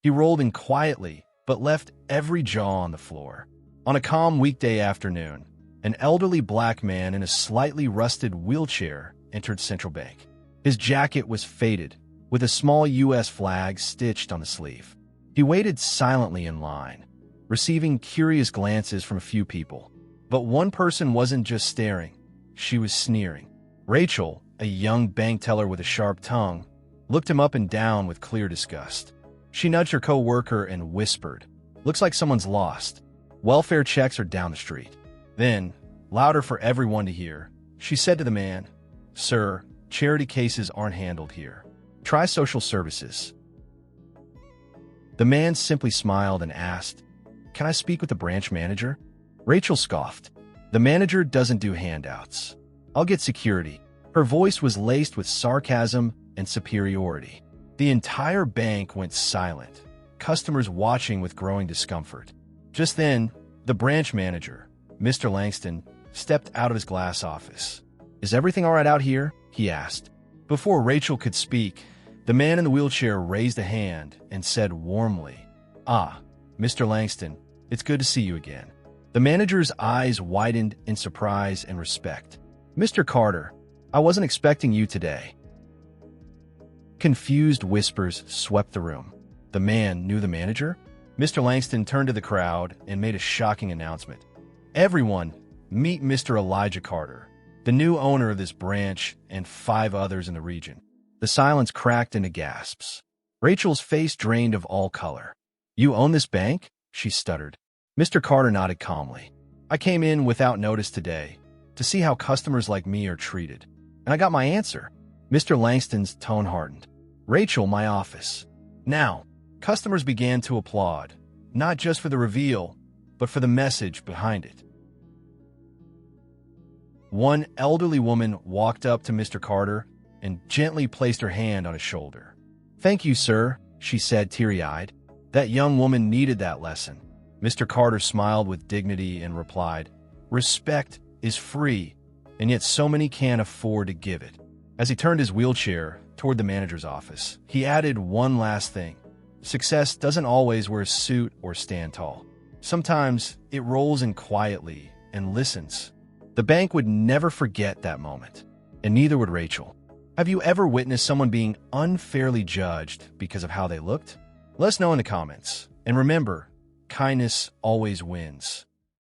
He rolled in quietly, but left every jaw on the floor. On a calm weekday afternoon, an elderly black man in a slightly rusted wheelchair entered Central Bank. His jacket was faded, with a small U.S. flag stitched on the sleeve. He waited silently in line, receiving curious glances from a few people. But one person wasn't just staring, she was sneering. Rachel, a young bank teller with a sharp tongue, looked him up and down with clear disgust. She nudged her co-worker and whispered, "Looks like someone's lost. Welfare checks are down the street." Then, louder for everyone to hear, she said to the man, "Sir, charity cases aren't handled here. Try social services." The man simply smiled and asked, "Can I speak with the branch manager?" Rachel scoffed. "The manager doesn't do handouts. I'll get security." Her voice was laced with sarcasm and superiority. The entire bank went silent, customers watching with growing discomfort. Just then, the branch manager, Mr. Langston, stepped out of his glass office. "Is everything all right out here?" he asked. Before Rachel could speak, the man in the wheelchair raised a hand and said warmly, "Ah, Mr. Langston, it's good to see you again." The manager's eyes widened in surprise and respect. "Mr. Carter, I wasn't expecting you today." Confused whispers swept the room. The man knew the manager? Mr. Langston turned to the crowd and made a shocking announcement. "Everyone, meet Mr. Elijah Carter, the new owner of this branch and 5 others in the region." The silence cracked into gasps. Rachel's face drained of all color. "You own this bank?" she stuttered. Mr. Carter nodded calmly. "I came in without notice today to see how customers like me are treated, and I got my answer." Mr. Langston's tone hardened. "Rachel, my office." Now, customers began to applaud, not just for the reveal, but for the message behind it. One elderly woman walked up to Mr. Carter and gently placed her hand on his shoulder. "Thank you, sir," she said, teary-eyed. That young woman needed that lesson. Mr. Carter smiled with dignity and replied, "Respect is free, and yet so many can't afford to give it." As he turned his wheelchair toward the manager's office, he added one last thing. Success doesn't always wear a suit or stand tall. Sometimes it rolls in quietly and listens. The bank would never forget that moment, and neither would Rachel. Have you ever witnessed someone being unfairly judged because of how they looked? Let us know in the comments. And remember, kindness always wins.